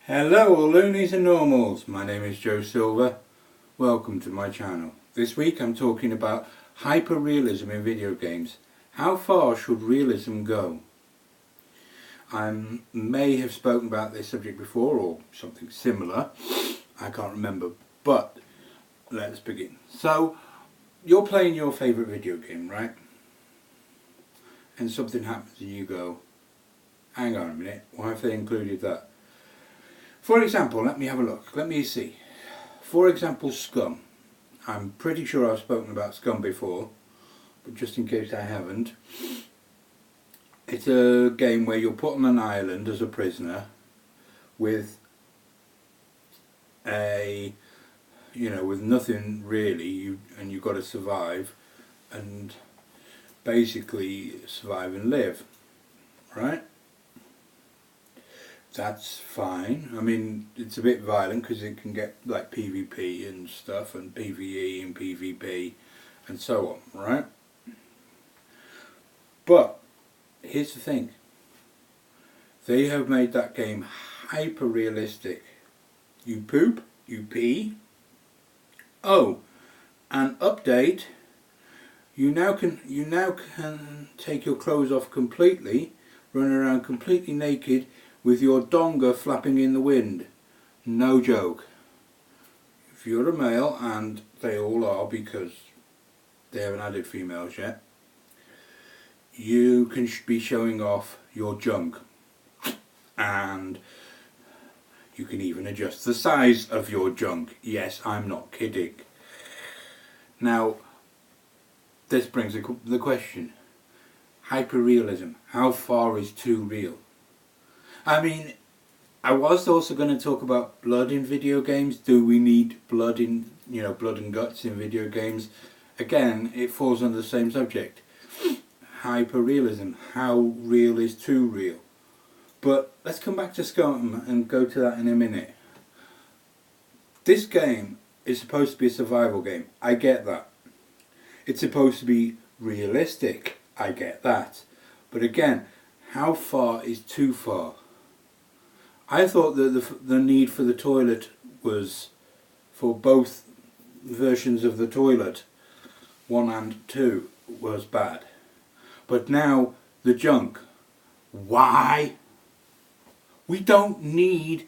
Hello all loonies and normals, my name is Joe Silver. Welcome to my channel. This week I'm talking about hyper-realism in video games. How far should realism go? I may have spoken about this subject before or something similar, I can't remember, but let's begin. So, you're playing your favourite video game, right? And something happens and you go, hang on a minute, why have they included that? For example, let me have a look, let me see. For example, Scum. I'm pretty sure I've spoken about Scum before, but just in case I haven't. It's a game where you're put on an island as a prisoner with with nothing really, and you've got to survive and basically survive and live, right? That's fine. I mean, it's a bit violent because it can get like PvP and stuff, and PvE and PvP and so on, right? But here's the thing. They have made that game hyper realistic. You poop, you pee. Oh, and update. You now can take your clothes off completely, run around completely naked with your donga flapping in the wind. No joke. If you're a male, and they all are because they haven't added females yet, you can be showing off your junk. And you can even adjust the size of your junk. Yes, I'm not kidding. Now, this brings the question. Hyperrealism. How far is too real? I mean, I was also going to talk about blood in video games. Do we need blood in, blood and guts in video games? Again, it falls under the same subject. Hyperrealism. How real is too real? But let's come back to Scum and go to that in a minute. This game is supposed to be a survival game. I get that. It's supposed to be realistic. I get that. But again, how far is too far? I thought that the need for the toilet was for both versions of the toilet, 1 and 2, was bad. But now the junk. Why? We don't need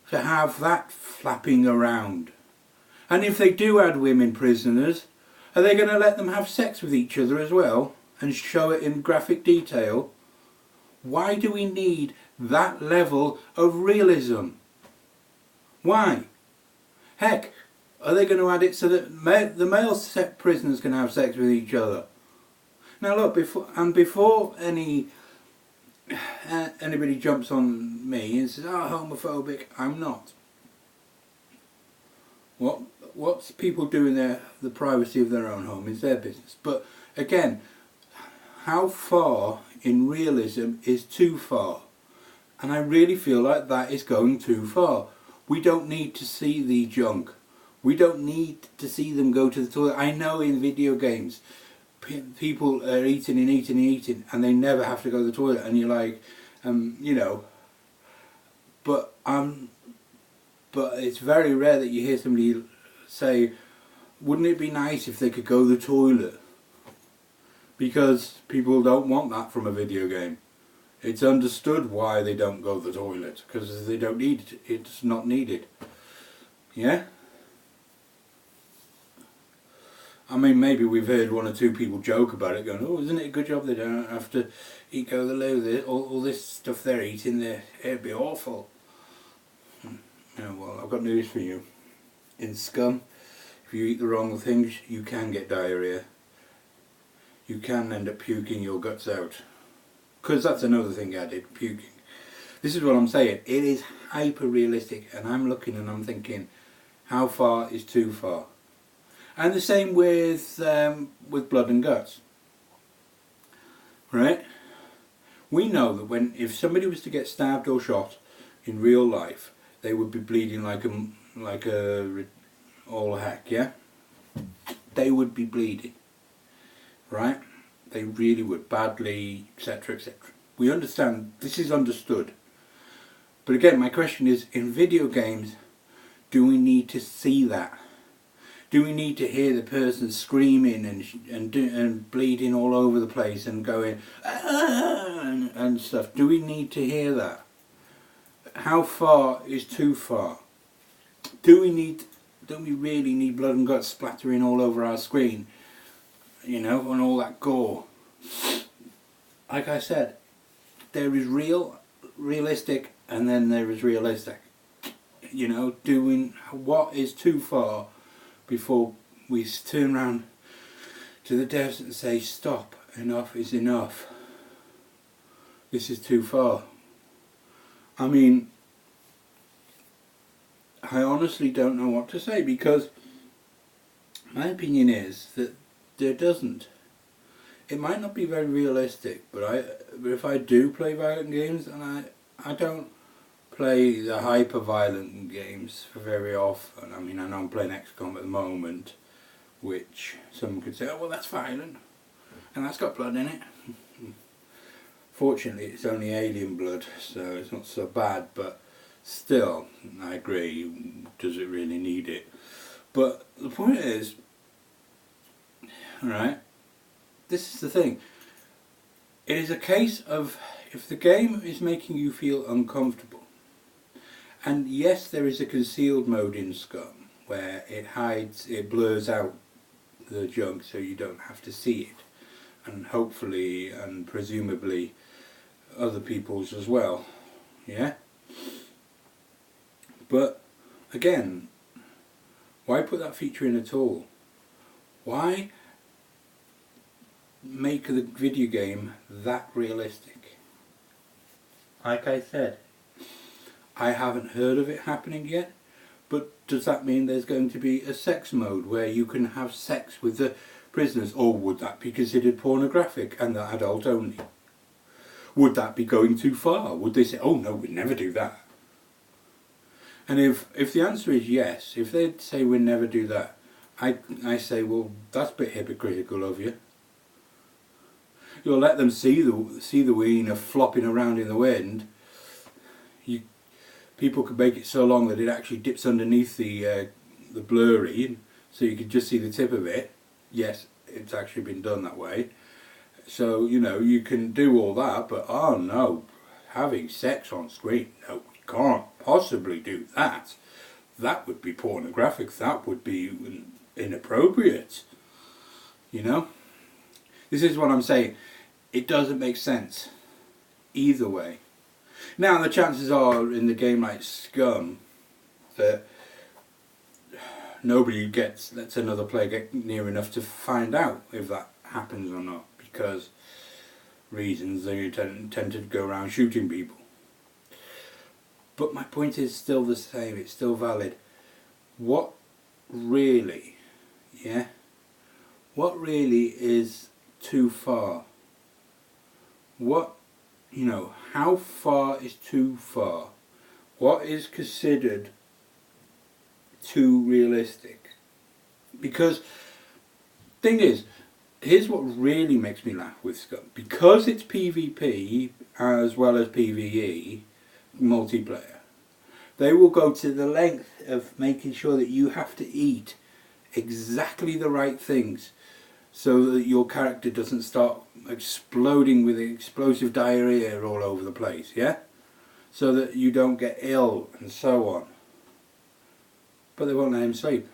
to have that flapping around. And if they do add women prisoners, are they going to let them have sex with each other as well and show it in graphic detail? Why do we need that level of realism? Why? Heck, are they going to add it so that the male prisoners can have sex with each other? Now look, before anybody jumps on me and says, "Oh, homophobic," I'm not. What's people do in the privacy of their own home is their business. But again, how far in realism is too far? And I really feel like that is going too far. We don't need to see the junk. We don't need to see them go to the toilet. I know in video games people are eating and eating and eating and they never have to go to the toilet, and you're like, but it's very rare that you hear somebody say, wouldn't it be nice if they could go to the toilet? Because people don't want that from a video game. It's understood why they don't go to the toilet, because they don't need it. It's not needed. Yeah? I mean, maybe we've heard 1 or 2 people joke about it, going, "Oh, isn't it a good job they don't have to go to the loo? All this stuff they're eating, it'd be awful." Yeah, well, I've got news for you. In Scum, if you eat the wrong things, you can get diarrhea. You can end up puking your guts out. Because that's another thing I did, puking. This is what I'm saying. It is hyper-realistic, and I'm looking and I'm thinking, how far is too far? And the same with blood and guts. Right? We know that if somebody was to get stabbed or shot in real life, they would be bleeding like all heck, yeah? They would be bleeding. Right? They really would, badly, etc., etc. We understand, this is understood. But again, my question is, in video games, do we need to see that? Do we need to hear the person screaming and bleeding all over the place and going and stuff? Do we need to hear that? How far is too far? Don't we really need blood and guts splattering all over our screen? You know, and all that gore. Like I said, there is realistic, and then there is realistic. You know, what is too far before we turn around to the devs and say, stop, enough is enough. This is too far. I mean, I honestly don't know what to say, because my opinion is that there doesn't. It might not be very realistic, but if I do play violent games, and I don't play the hyper-violent games very often. I mean, I know I'm playing XCOM at the moment, which someone could say, oh well, that's violent, and that's got blood in it. Fortunately, it's only alien blood, so it's not so bad, but still, I agree, does it really need it? But the point is, alright, this is the thing. It is a case of, if the game is making you feel uncomfortable, and yes, there is a concealed mode in Scum, where it blurs out the junk so you don't have to see it, and hopefully and presumably other people's as well, yeah? But again, why put that feature in at all? Why make the video game that realistic? Like I said, I haven't heard of it happening yet, but does that mean there's going to be a sex mode where you can have sex with the prisoners, or would that be considered pornographic and the adult only? Would that be going too far? Would they say, oh no, we'd never do that? And if the answer is yes, if they say we'd never do that, I say, well, that's a bit hypocritical of you. You'll let them see the wiener flopping around in the wind. People could make it so long that it actually dips underneath the blurry, so you could just see the tip of it. Yes, it's actually been done that way. So, you know, you can do all that, but oh no, having sex on screen, no, you can't possibly do that. That would be pornographic, that would be inappropriate. You know? This is what I'm saying. It doesn't make sense either way. Now the chances are in the game like Scum that nobody lets another player get near enough to find out if that happens or not, because reasons they tend to go around shooting people. But my point is still the same, it's still valid. What really, yeah? What really is too far? What, you know, how far is too far? What is considered too realistic? Because, thing is, here's what really makes me laugh with Scum. Because it's PvP as well as PvE multiplayer, they will go to the length of making sure that you have to eat exactly the right things so that your character doesn't start exploding with explosive diarrhea all over the place, yeah? So that you don't get ill and so on. But they won't let him sleep.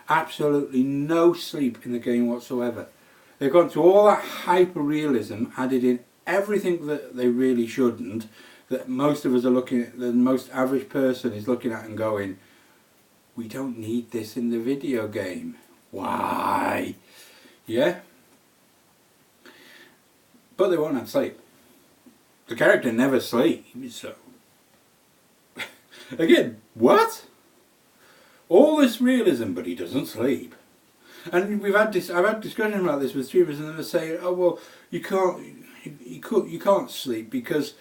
Absolutely no sleep in the game whatsoever. They've gone to all that hyper-realism, added in everything that they really shouldn't, that most of us are looking at, the most average person is looking at and going, we don't need this in the video game. Why? Yeah? But they won't have sleep. The character never sleeps, so... Again, what? All this realism, but he doesn't sleep. And I've had discussion about this with streamers, and they say, oh well, you can't sleep because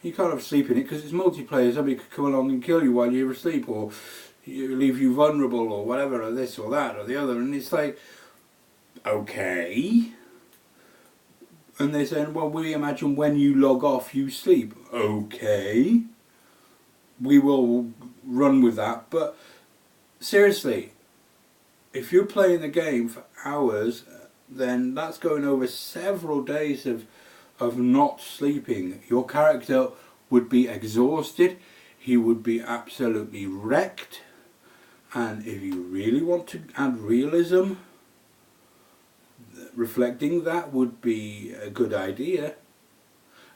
you can't have sleep in it because it's multiplayer. Somebody could come along and kill you while you're asleep, or leave you vulnerable, or whatever, or this or that or the other. And it's like, okay. And they're saying, well, we imagine when you log off, you sleep. Okay. we will run with that. But seriously, if you're playing the game for hours, then that's going over several days of not sleeping. Your character would be exhausted, he would be absolutely wrecked, and if you really want to add realism, reflecting that would be a good idea.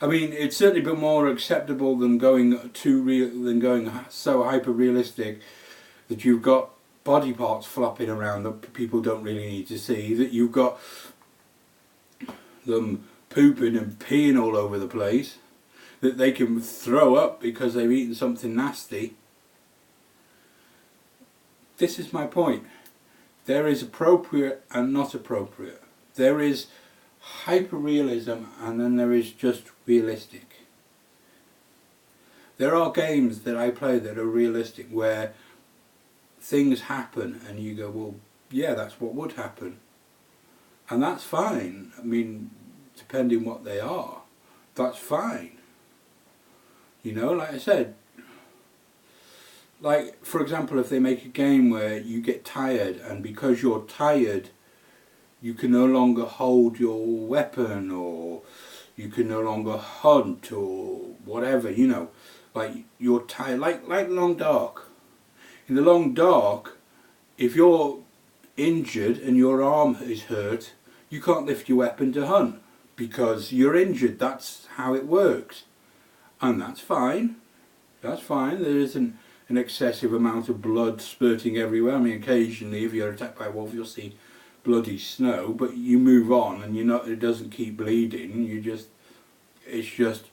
I mean, it'd certainly be more acceptable than going so hyper realistic that you've got body parts flopping around that people don't really need to see, that you've got them pooping and peeing all over the place, that they can throw up because they've eaten something nasty. This is my point. There is appropriate and not appropriate. There is hyper-realism and then there is just realistic. There are games that I play that are realistic where things happen and you go, well, yeah, that's what would happen. And that's fine. I mean, depending what they are, that's fine. You know, like I said, like, for example, if they make a game where you get tired and because you're tired, you can no longer hold your weapon or you can no longer hunt or whatever, you know, like you're tired, like Long Dark. In the Long Dark, if you're injured and your arm is hurt, you can't lift your weapon to hunt because you're injured. That's how it works. And that's fine. That's fine. There isn't an excessive amount of blood spurting everywhere. I mean, occasionally if you're attacked by a wolf you'll see bloody snow, but you move on and it doesn't keep bleeding. It's just,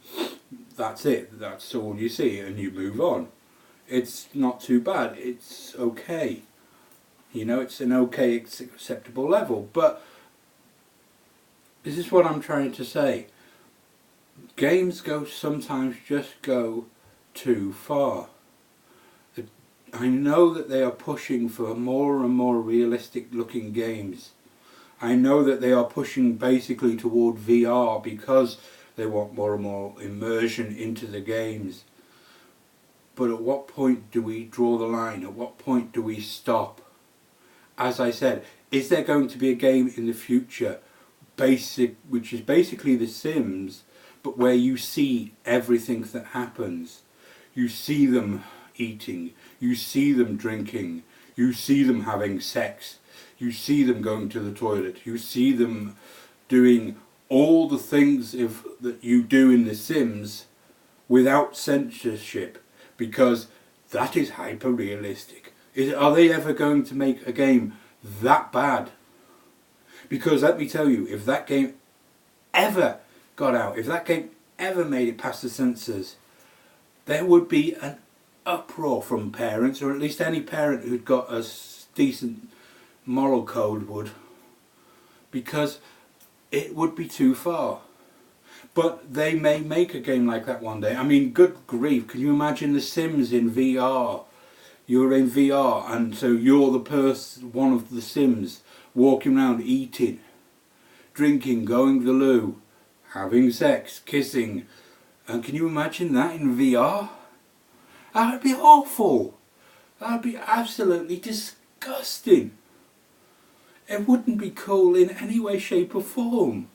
that's it. That's all you see and you move on. It's not too bad. It's okay. You know, it's an okay, acceptable level. But this is what I'm trying to say. Games sometimes just go too far. I know that they are pushing for more and more realistic looking games. I know that they are pushing basically toward VR because they want more and more immersion into the games. But at what point do we draw the line? At what point do we stop? As I said, is there going to be a game in the future which is basically The Sims, but where you see everything that happens? You see them eating, you see them drinking, you see them having sex, you see them going to the toilet, you see them doing all the things that you do in The Sims without censorship, because that is hyper realistic. Are they ever going to make a game that bad? Because let me tell you, if that game ever got out, if that game ever made it past the censors, there would be an uproar from parents, or at least any parent who'd got a decent moral code would, because it would be too far. But they may make a game like that one day. I mean, good grief, can you imagine The Sims in VR? You're in VR and so you're one of the Sims walking around eating, drinking, going to the loo, having sex, kissing. And can you imagine that in VR? That would be awful. That would be absolutely disgusting. It wouldn't be cool in any way, shape or form.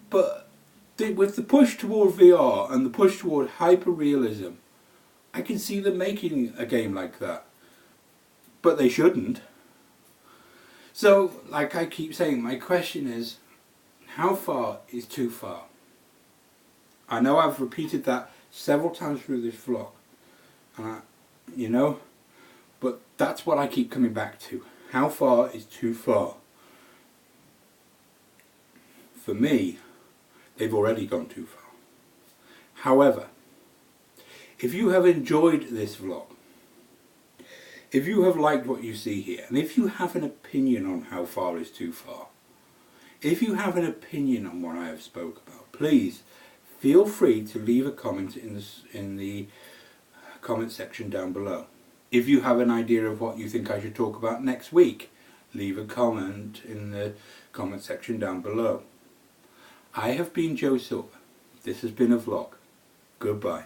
But with the push toward VR and the push toward hyper-realism, I can see them making a game like that. But they shouldn't. So, like I keep saying, my question is, how far is too far? I know I've repeated that several times through this vlog, and but that's what I keep coming back to. How far is too far? For me, they've already gone too far. However, if you have enjoyed this vlog, if you have liked what you see here, and if you have an opinion on how far is too far, if you have an opinion on what I have spoke about, please feel free to leave a comment in the comment section down below. If you have an idea of what you think I should talk about next week, leave a comment in the comment section down below. I have been Joe Silver. This has been a vlog. Goodbye.